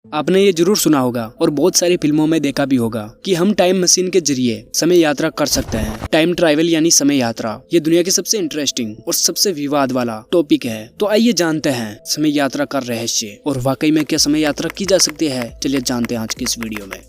आपने ये जरूर सुना होगा और बहुत सारी फिल्मों में देखा भी होगा कि हम टाइम मशीन के जरिए समय यात्रा कर सकते हैं। टाइम ट्रैवल यानी समय यात्रा ये दुनिया की सबसे इंटरेस्टिंग और सबसे विवाद वाला टॉपिक है। तो आइए जानते हैं समय यात्रा का रहस्य और वाकई में क्या समय यात्रा की जा सकती है। चलिए जानते हैं आज की इस वीडियो में।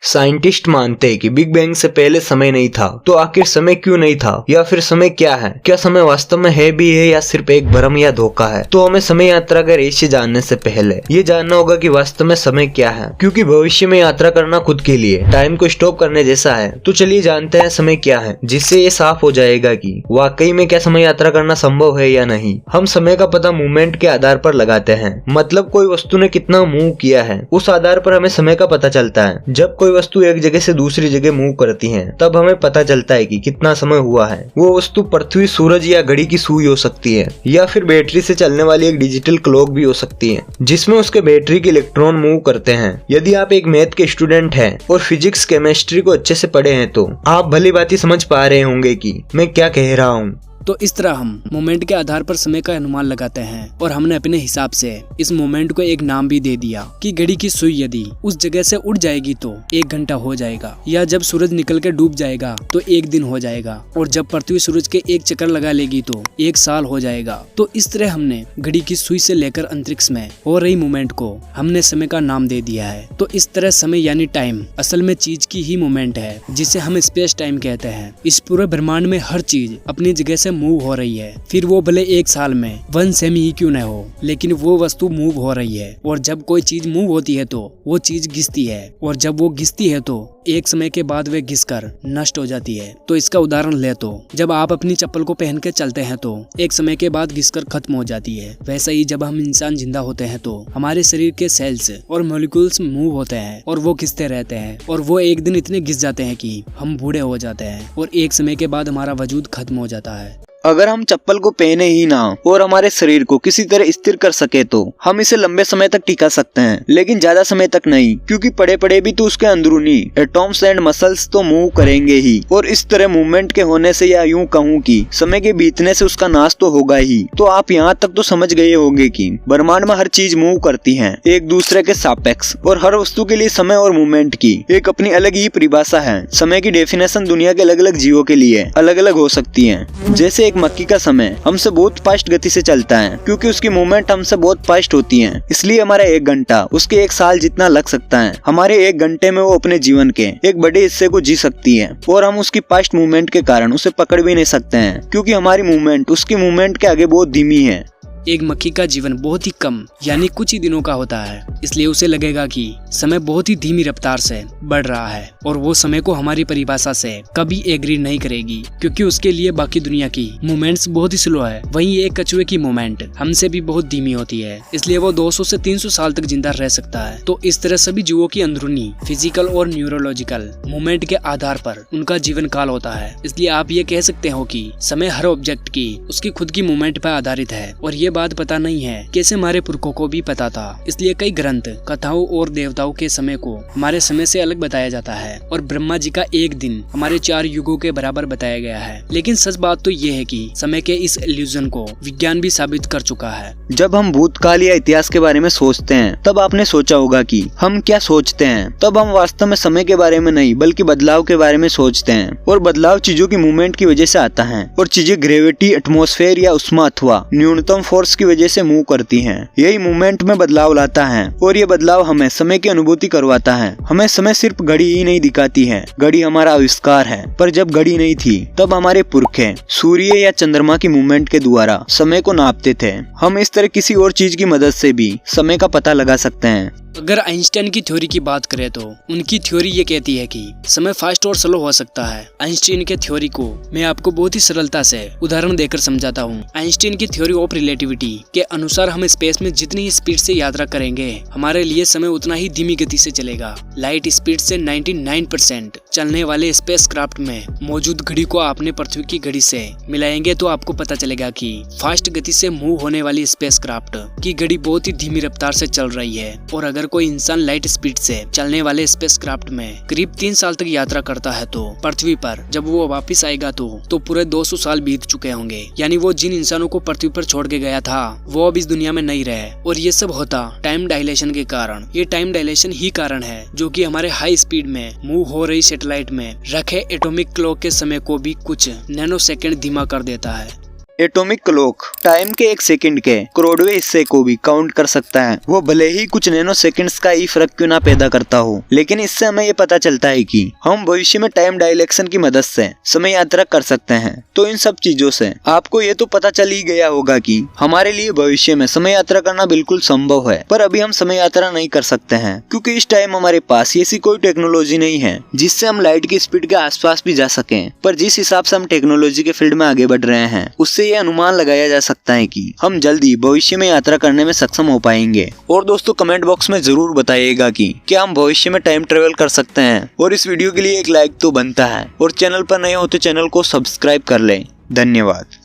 साइंटिस्ट मानते हैं कि बिग बैंग से पहले समय नहीं था, तो आखिर समय क्यों नहीं था, या फिर समय क्या है? क्या समय वास्तव में है भी है या सिर्फ एक भ्रम या धोखा है? तो हमें समय यात्रा का रहस्य जानने से पहले ये जानना होगा कि वास्तव में समय क्या है, क्योंकि भविष्य में यात्रा करना खुद के लिए टाइम को स्टॉप करने जैसा है। तो चलिए जानते हैं समय क्या है, जिससे ये साफ हो जाएगा कि वाकई में क्या समय यात्रा करना संभव है या नहीं। हम समय का पता मूवमेंट के आधार पर लगाते हैं, मतलब कोई वस्तु ने कितना मूव किया है उस आधार पर हमें समय का पता चलता है। जब कोई वस्तु एक जगह से दूसरी जगह मूव करती है तब हमें पता चलता है कि कितना समय हुआ है। वो वस्तु पृथ्वी, सूरज या घड़ी की सुई हो सकती है, या फिर बैटरी से चलने वाली एक डिजिटल क्लॉक भी हो सकती है जिसमें उसके बैटरी के इलेक्ट्रॉन मूव करते हैं। यदि आप एक मैथ के स्टूडेंट हैं और फिजिक्स केमिस्ट्री को अच्छे से पढ़े हैं तो आप भली भांति समझ पा रहे होंगे कि मैं क्या कह रहा हूँ। तो इस तरह हम मोमेंट के आधार पर समय का अनुमान लगाते हैं और हमने अपने हिसाब से इस मोमेंट को एक नाम भी दे दिया कि घड़ी की सुई यदि उस जगह से उड़ जाएगी तो 1 घंटा हो जाएगा, या जब सूरज निकल के डूब जाएगा तो 1 दिन हो जाएगा, और जब पृथ्वी सूरज के एक चक्कर लगा लेगी तो 1 साल हो जाएगा। तो इस तरह हमने घड़ी की सुई से लेकर अंतरिक्ष में हो रही मूवमेंट को हमने समय का नाम दे दिया है। तो इस तरह समय यानी टाइम असल में चीज की ही मूवमेंट है, जिसे हम स्पेस टाइम कहते हैं। इस पूरे ब्रह्मांड में हर चीज अपनी जगह से मूव हो रही है, फिर वो भले 1 साल में 1 सेमी ही क्यों न हो, लेकिन वो वस्तु मूव हो रही है। और जब कोई चीज मूव होती है तो वो चीज घिसती है, और जब वो घिसती है तो एक समय के बाद वे घिसकर नष्ट हो जाती है। तो इसका उदाहरण ले तो जब आप अपनी चप्पल को पहन के चलते हैं तो एक समय के बाद घिसकर खत्म हो जाती है। वैसे ही जब हम इंसान जिंदा होते हैं तो हमारे शरीर के सेल्स और मॉलिक्यूल्स मूव होते हैं और वो घिसते रहते हैं, और वो एक दिन इतने घिस जाते हैं कि हम बूढ़े हो जाते हैं और एक समय के बाद हमारा वजूद खत्म हो जाता है। अगर हम चप्पल को पहने ही ना और हमारे शरीर को किसी तरह स्थिर कर सके तो हम इसे लंबे समय तक टिका सकते हैं, लेकिन ज्यादा समय तक नहीं, क्योंकि पड़े पड़े भी तो उसके अंदरूनी एटॉम्स एंड मसल्स तो मूव करेंगे ही। और इस तरह मूवमेंट के होने से, या यूं कहूं कि समय के बीतने से, उसका नाश तो होगा ही। तो आप यहाँ तक तो समझ गए होंगे कि ब्रह्मांड में हर चीज मूव करती है एक दूसरे के सापेक्ष, और हर वस्तु के लिए समय और मूवमेंट की एक अपनी अलग ही परिभाषा है। समय की डेफिनेशन दुनिया के अलग अलग जीवों के लिए अलग अलग हो सकती है। जैसे मक्खी का समय हमसे बहुत फास्ट गति से चलता है, क्योंकि उसकी मूवमेंट हमसे बहुत फास्ट होती है, इसलिए हमारा 1 घंटा उसके 1 साल जितना लग सकता है। हमारे 1 घंटे में वो अपने जीवन के एक बड़े हिस्से को जी सकती है, और हम उसकी फास्ट मूवमेंट के कारण उसे पकड़ भी नहीं सकते हैं, क्योंकि हमारी मूवमेंट उसकी मूवमेंट के आगे बहुत धीमी है। एक मक्खी का जीवन बहुत ही कम यानी कुछ ही दिनों का होता है, इसलिए उसे लगेगा कि समय बहुत ही धीमी रफ्तार से बढ़ रहा है, और वो समय को हमारी परिभाषा से कभी एग्री नहीं करेगी, क्योंकि उसके लिए बाकी दुनिया की मूवमेंट्स बहुत ही स्लो है। वहीं एक कछुए की मूवमेंट हमसे भी बहुत धीमी होती है, इसलिए वो 200 से 300 साल तक जिंदा रह सकता है। तो इस तरह सभी जीवों की अंदरूनी फिजिकल और न्यूरोलॉजिकल मूवमेंट के आधार पर उनका जीवन काल होता है। इसलिए आप ये कह सकते हो कि समय हर ऑब्जेक्ट की उसकी खुद की मूवमेंट पर आधारित है, और ये बात पता नहीं है कैसे हमारे पुरखों को भी पता था। इसलिए कई ग्रंथ, कथाओं और देवताओं के समय को हमारे समय से अलग बताया जाता है, और ब्रह्मा जी का एक दिन हमारे 4 युगों के बराबर बताया गया है। लेकिन सच बात तो ये है कि समय के इस इल्यूजन को विज्ञान भी साबित कर चुका है। जब हम भूतकाल या इतिहास के बारे में सोचते हैं तब आपने सोचा होगा कि हम क्या सोचते हैं, तब हम वास्तव में समय के बारे में नहीं बल्कि बदलाव के बारे में सोचते हैं। और बदलाव चीजों की मूवमेंट की वजह से आता है, और चीजें ग्रेविटी, एटमॉस्फेयर या उष्मा अथवा न्यूनतम फोर्स की वजह से मूव करती हैं। यही मूवमेंट में बदलाव लाता है, और ये बदलाव हमें समय की अनुभूति करवाता है। हमें समय सिर्फ घड़ी ही नहीं दिखाती है, घड़ी हमारा आविष्कार है। पर जब घड़ी नहीं थी तब हमारे पुरखे सूर्य या चंद्रमा की मूवमेंट के द्वारा समय को नापते थे। हम इस तरह किसी और चीज की मदद से भी समय का पता लगा सकते हैं। अगर आइंस्टाइन की थ्योरी की बात करें तो उनकी थ्योरी ये कहती है कि समय फास्ट और स्लो हो सकता है। आइंस्टाइन के थ्योरी को मैं आपको बहुत ही सरलता से उदाहरण देकर समझाता हूँ। आइंस्टाइन की थ्योरी ऑफ रिलेटिविटी के अनुसार हम स्पेस में जितनी स्पीड से यात्रा करेंगे, हमारे लिए समय उतना ही धीमी गति से चलेगा। लाइट स्पीड से 99% चलने वाले स्पेसक्राफ्ट में मौजूद घड़ी को आपने पृथ्वी की घड़ी से मिलाएंगे तो आपको पता चलेगा कि फास्ट गति से मूव होने वाली स्पेसक्राफ्ट की घड़ी बहुत ही धीमी रफ्तार से चल रही है। और अगर कोई इंसान लाइट स्पीड से चलने वाले स्पेसक्राफ्ट में करीब 3 साल तक यात्रा करता है तो पृथ्वी पर जब वो वापस आएगा तो पूरे 200 साल बीत चुके होंगे। यानी वो जिन इंसानों को पृथ्वी पर छोड़ के गया था वो अब इस दुनिया में नहीं रहे। और ये सब होता टाइम डायलेशन के कारण। ये टाइम डायलेशन ही कारण है जो कि हमारे हाई स्पीड में मूव हो रही सैटेलाइट में रखे एटॉमिक क्लॉक के समय को भी कुछ नैनो सेकंड धीमा कर देता है। एटॉमिक क्लॉक टाइम के 1 सेकंड के करोड़वें हिस्से को भी काउंट कर सकता है। वो भले ही कुछ नैनो सेकंड्स का ही फर्क क्यों ना पैदा करता हो, लेकिन इससे हमें ये पता चलता है कि हम भविष्य में टाइम डायलेक्शन की मदद से समय यात्रा कर सकते हैं। तो इन सब चीजों से आपको ये तो पता चल ही गया होगा कि हमारे लिए भविष्य में समय यात्रा करना बिल्कुल संभव है। पर अभी हम समय यात्रा नहीं कर सकते हैं क्योंकि इस टाइम हमारे पास ऐसी कोई टेक्नोलॉजी नहीं है जिससे हम लाइट की स्पीड के आसपास भी जा सकें। पर जिस हिसाब से हम टेक्नोलॉजी के फील्ड में आगे बढ़ रहे हैं उससे ये अनुमान लगाया जा सकता है कि हम जल्दी भविष्य में यात्रा करने में सक्षम हो पाएंगे। और दोस्तों कमेंट बॉक्स में जरूर बताइएगा कि क्या हम भविष्य में टाइम ट्रेवल कर सकते हैं। और इस वीडियो के लिए एक लाइक तो बनता है और चैनल पर नए हो तो चैनल को सब्सक्राइब कर लें। धन्यवाद।